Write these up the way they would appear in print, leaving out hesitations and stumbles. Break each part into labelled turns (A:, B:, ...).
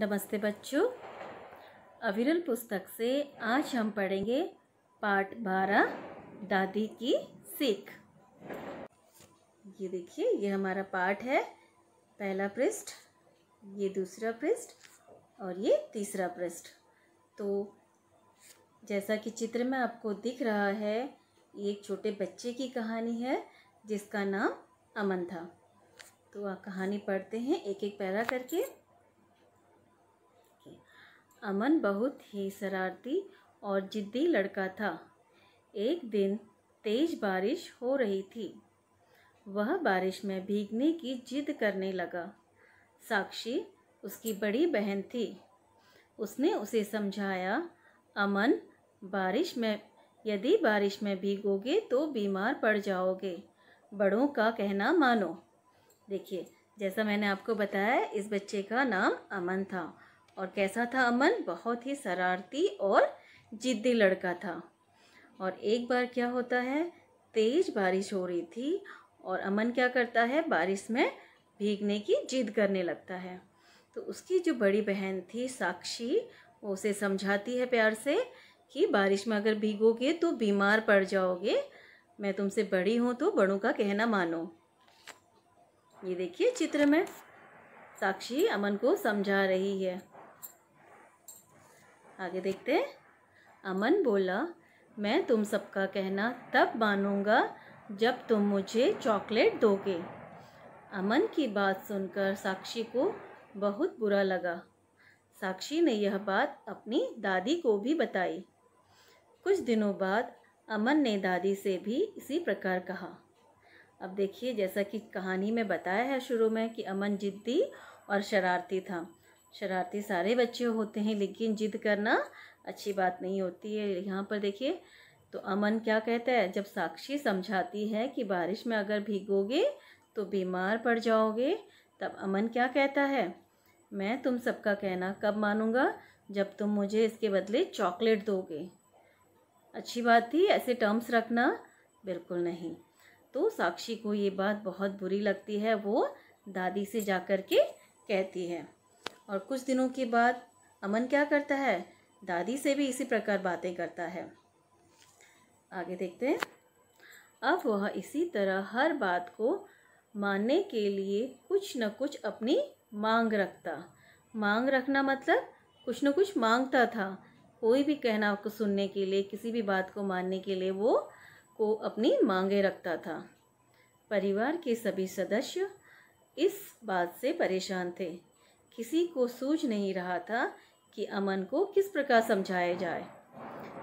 A: नमस्ते बच्चों। अविरल पुस्तक से आज हम पढ़ेंगे पाठ 12 दादी की सीख। ये देखिए, ये हमारा पाठ है। पहला पृष्ठ, ये दूसरा पृष्ठ और ये तीसरा पृष्ठ। तो जैसा कि चित्र में आपको दिख रहा है, ये एक छोटे बच्चे की कहानी है जिसका नाम अमन था। तो आप कहानी पढ़ते हैं एक एक पैरा करके। अमन बहुत ही शरारती और जिद्दी लड़का था। एक दिन तेज बारिश हो रही थी। वह बारिश में भीगने की जिद करने लगा। साक्षी उसकी बड़ी बहन थी। उसने उसे समझाया, अमन, यदि बारिश में भीगोगे तो बीमार पड़ जाओगे। बड़ों का कहना मानो। देखिए, जैसा मैंने आपको बताया, इस बच्चे का नाम अमन था। और कैसा था अमन? बहुत ही शरारती और जिद्दी लड़का था। और एक बार क्या होता है, तेज बारिश हो रही थी और अमन क्या करता है, बारिश में भीगने की जिद करने लगता है। तो उसकी जो बड़ी बहन थी साक्षी, वो उसे समझाती है प्यार से कि बारिश में अगर भीगोगे तो बीमार पड़ जाओगे। मैं तुमसे बड़ी हूँ तो बड़ों का कहना मानो। ये देखिए, चित्र में साक्षी अमन को समझा रही है। आगे देखते हैं। अमन बोला, मैं तुम सबका कहना तब मानूंगा जब तुम मुझे चॉकलेट दोगे। अमन की बात सुनकर साक्षी को बहुत बुरा लगा। साक्षी ने यह बात अपनी दादी को भी बताई। कुछ दिनों बाद अमन ने दादी से भी इसी प्रकार कहा। अब देखिए, जैसा कि कहानी में बताया है शुरू में कि अमन जिद्दी और शरारती था। शरारती सारे बच्चे होते हैं, लेकिन जिद करना अच्छी बात नहीं होती है। यहाँ पर देखिए, तो अमन क्या कहता है, जब साक्षी समझाती है कि बारिश में अगर भीगोगे तो बीमार पड़ जाओगे, तब अमन क्या कहता है, मैं तुम सबका कहना कब मानूंगा, जब तुम मुझे इसके बदले चॉकलेट दोगे। अच्छी बात थी ऐसे टर्म्स रखना? बिल्कुल नहीं। तो साक्षी को ये बात बहुत बुरी लगती है। वो दादी से जाकर के कहती है। और कुछ दिनों के बाद अमन क्या करता है, दादी से भी इसी प्रकार बातें करता है। आगे देखते हैं। अब वह इसी तरह हर बात को मानने के लिए कुछ न कुछ अपनी मांग रखता। मांग रखना मतलब कुछ न कुछ मांगता था। कोई भी कहना को सुनने के लिए, किसी भी बात को मानने के लिए वो को अपनी मांगे रखता था। परिवार के सभी सदस्य इस बात से परेशान थे। किसी को सूझ नहीं रहा था कि अमन को किस प्रकार समझाया जाए।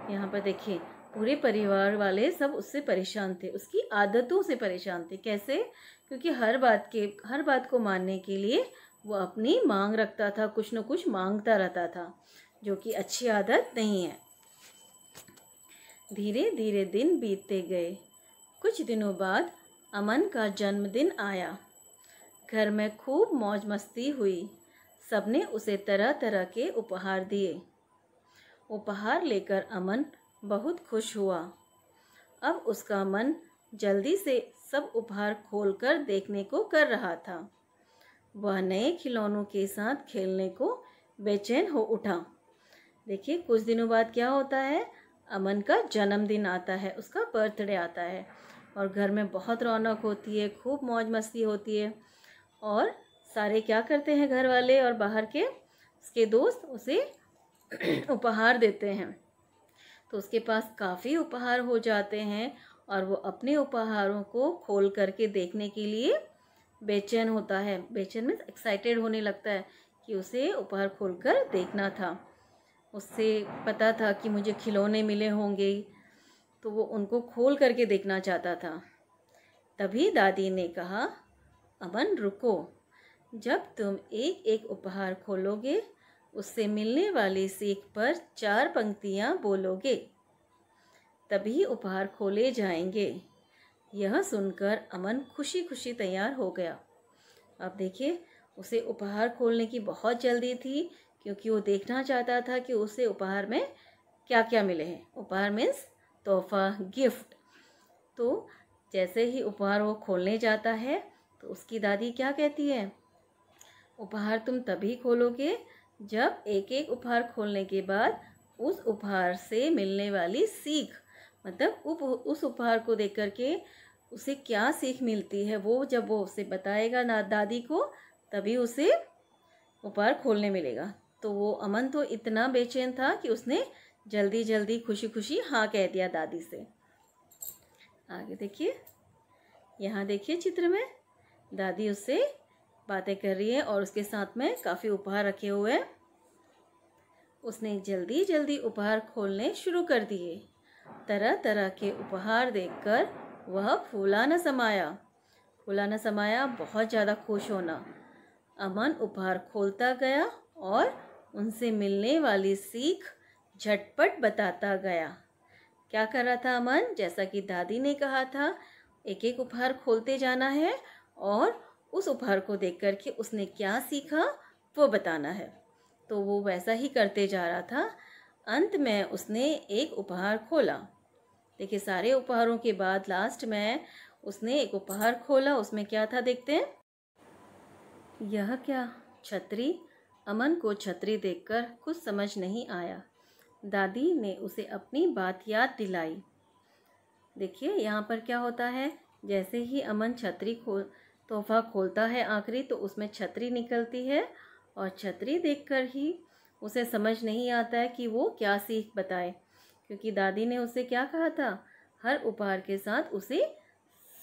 A: यहाँ पर देखिए, पूरे परिवार वाले सब उससे परेशान थे, उसकी आदतों से परेशान थे। कैसे? क्योंकि हर बात को मानने के लिए वो अपनी मांग रखता था, कुछ न कुछ मांगता रहता था, जो कि अच्छी आदत नहीं है। धीरे धीरे दिन बीतते गए। कुछ दिनों बाद अमन का जन्मदिन आया। घर में खूब मौज मस्ती हुई। सबने उसे तरह तरह के उपहार दिए। उपहार लेकर अमन बहुत खुश हुआ। अब उसका मन जल्दी से सब उपहार खोलकर देखने को कर रहा था। वह नए खिलौनों के साथ खेलने को बेचैन हो उठा। देखिए, कुछ दिनों बाद क्या होता है, अमन का जन्मदिन आता है, उसका बर्थडे आता है और घर में बहुत रौनक होती है, खूब मौज मस्ती होती है। और सारे क्या करते हैं, घर वाले और बाहर के उसके दोस्त उसे उपहार देते हैं। तो उसके पास काफ़ी उपहार हो जाते हैं और वो अपने उपहारों को खोल करके देखने के लिए बेचैन होता है। बेचैन मीन्स एक्साइटेड होने लगता है कि उसे उपहार खोलकर देखना था। उससे पता था कि मुझे खिलौने मिले होंगे, तो वो उनको खोल करके देखना चाहता था। तभी दादी ने कहा, अमन रुको, जब तुम एक एक उपहार खोलोगे, उससे मिलने वाली सीख पर 4 पंक्तियाँ बोलोगे, तभी उपहार खोले जाएंगे। यह सुनकर अमन खुशी खुशी तैयार हो गया। अब देखिए, उसे उपहार खोलने की बहुत जल्दी थी, क्योंकि वो देखना चाहता था कि उसे उपहार में क्या क्या मिले हैं। उपहार मीन्स तोहफा, गिफ्ट। तो जैसे ही उपहार वो खोलने जाता है, तो उसकी दादी क्या कहती है, उपहार तुम तभी खोलोगे जब एक एक उपहार खोलने के बाद उस उपहार से मिलने वाली सीख, मतलब उस उपहार को देख कर के उसे क्या सीख मिलती है, वो जब वो उसे बताएगा ना दादी को, तभी उसे उपहार खोलने मिलेगा। तो वो अमन तो इतना बेचैन था कि उसने जल्दी जल्दी खुशी खुशी हाँ कह दिया दादी से। आगे देखिए, यहाँ देखिए चित्र में दादी उससे बातें कर रही है और उसके साथ में काफ़ी उपहार रखे हुए हैं। उसने जल्दी जल्दी उपहार खोलने शुरू कर दिए। तरह तरह के उपहार देखकर वह फूला न समाया। फूला न समाया बहुत ज़्यादा खुश होना। अमन उपहार खोलता गया और उनसे मिलने वाली सीख झटपट बताता गया। क्या कर रहा था अमन? जैसा कि दादी ने कहा था, एक एक उपहार खोलते जाना है और उस उपहार को देख कर के उसने क्या सीखा वो बताना है। तो वो वैसा ही करते जा रहा था। अंत में उसने एक उपहार खोला। देखिए, सारे उपहारों के बाद लास्ट में उसने एक उपहार खोला। उसमें क्या था देखते हैं। यह क्या? छतरी। अमन को छतरी देखकर कुछ समझ नहीं आया। दादी ने उसे अपनी बात याद दिलाई। देखिए यहाँ पर क्या होता है, जैसे ही अमन तोहफा खोलता है आखिरी, तो उसमें छतरी निकलती है और छतरी देखकर ही उसे समझ नहीं आता है कि वो क्या सीख बताए, क्योंकि दादी ने उसे क्या कहा था, हर उपहार के साथ उसे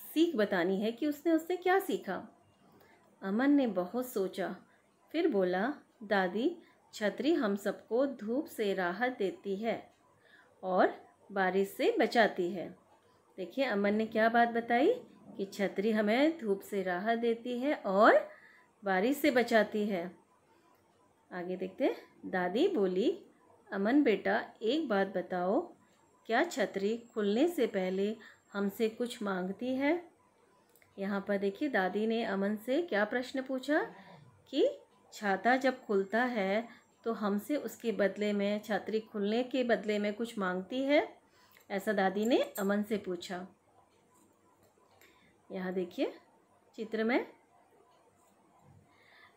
A: सीख बतानी है कि उसने उससे क्या सीखा। अमन ने बहुत सोचा, फिर बोला, दादी, छतरी हम सबको धूप से राहत देती है और बारिश से बचाती है। देखिए अमन ने क्या बात बताई कि छतरी हमें धूप से राहत देती है और बारिश से बचाती है। आगे देखते हैं। दादी बोली, अमन बेटा एक बात बताओ, क्या छतरी खुलने से पहले हमसे कुछ मांगती है? यहाँ पर देखिए दादी ने अमन से क्या प्रश्न पूछा कि छाता जब खुलता है तो हमसे उसके बदले में, छतरी खुलने के बदले में कुछ मांगती है, ऐसा दादी ने अमन से पूछा। यहाँ देखिए चित्र में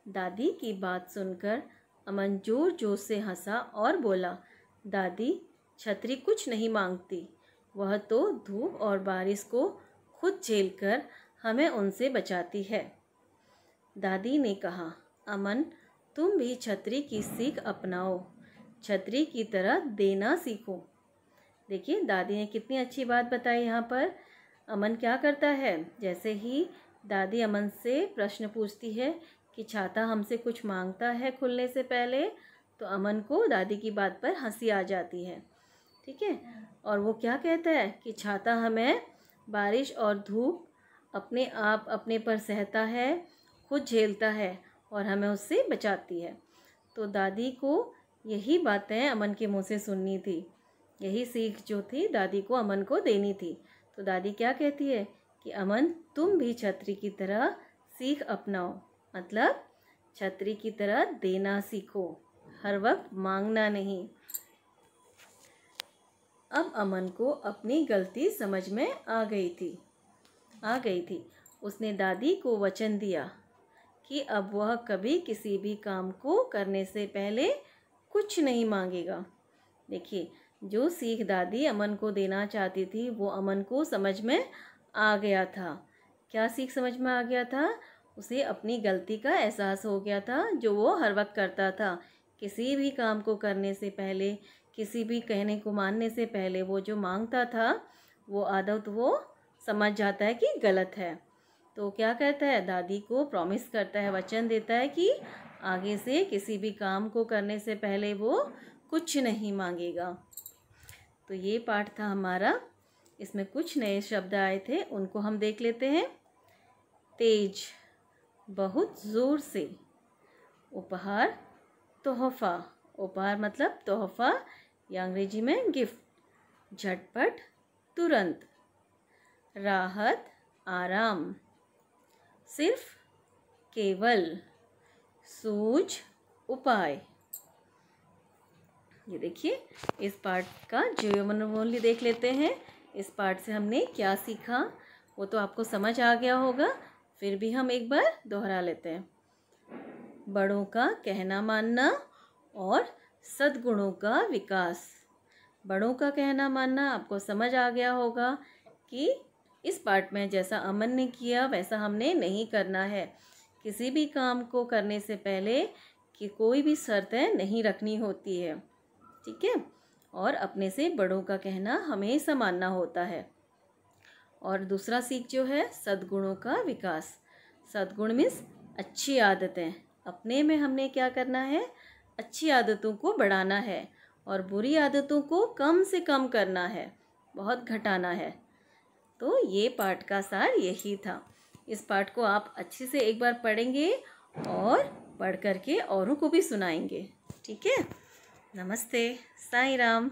A: दादी की बात सुनकर अमन जोर जोर से हंसा और बोला, दादी, छतरी कुछ नहीं मांगती, वह तो धूप और बारिश को खुद झेलकर हमें उनसे बचाती है। दादी ने कहा, अमन, तुम भी छतरी की सीख अपनाओ, छतरी की तरह देना सीखो। देखिए दादी ने कितनी अच्छी बात बताई। यहाँ पर अमन क्या करता है, जैसे ही दादी अमन से प्रश्न पूछती है कि छाता हमसे कुछ मांगता है खुलने से पहले, तो अमन को दादी की बात पर हंसी आ जाती है। ठीक है, और वो क्या कहता है कि छाता हमें बारिश और धूप अपने आप अपने पर सहता है, खुद झेलता है और हमें उससे बचाती है। तो दादी को यही बातें अमन के मुँह से सुननी थी, यही सीख जो थी दादी को अमन को देनी थी। तो दादी क्या कहती है कि अमन, तुम भी छतरी की तरह सीख अपनाओ, मतलब छतरी की तरह देना सीखो, हर वक्त मांगना नहीं। अब अमन को अपनी गलती समझ में आ गई थी। उसने दादी को वचन दिया कि अब वह कभी किसी भी काम को करने से पहले कुछ नहीं मांगेगा। देखिए, जो सीख दादी अमन को देना चाहती थी वो अमन को समझ में आ गया था। क्या सीख समझ में आ गया था? उसे अपनी गलती का एहसास हो गया था, जो वो हर वक्त करता था। किसी भी काम को करने से पहले, किसी भी कहने को मानने से पहले वो जो मांगता था वो आदत वो समझ जाता है कि गलत है। तो क्या कहता है, दादी को प्रॉमिस करता है, वचन देता है कि आगे से किसी भी काम को करने से पहले वो कुछ नहीं मांगेगा। तो ये पाठ था हमारा। इसमें कुछ नए शब्द आए थे, उनको हम देख लेते हैं। तेज, बहुत ज़ोर से। उपहार, तोहफ़ा। उपहार मतलब तोहफ़ा या अंग्रेजी में गिफ्ट। झटपट, तुरंत। राहत, आराम। सिर्फ, केवल। सूझ, उपाय। ये देखिए, इस पाठ का जीवमूल्य देख लेते हैं। इस पाठ से हमने क्या सीखा वो तो आपको समझ आ गया होगा, फिर भी हम एक बार दोहरा लेते हैं। बड़ों का कहना मानना और सद्गुणों का विकास। बड़ों का कहना मानना आपको समझ आ गया होगा कि इस पार्ट में जैसा अमन ने किया वैसा हमने नहीं करना है। किसी भी काम को करने से पहले कि कोई भी शर्तें नहीं रखनी होती है, ठीक है। और अपने से बड़ों का कहना हमेशा मानना होता है। और दूसरा सीख जो है सद्गुणों का विकास। सद्गुण मीन्स अच्छी आदतें। अपने में हमने क्या करना है, अच्छी आदतों को बढ़ाना है और बुरी आदतों को कम से कम करना है, बहुत घटाना है। तो ये पाठ का सार यही था। इस पाठ को आप अच्छे से एक बार पढ़ेंगे और पढ़ करके औरों को भी सुनाएंगे, ठीक है। नमस्ते, साईं राम।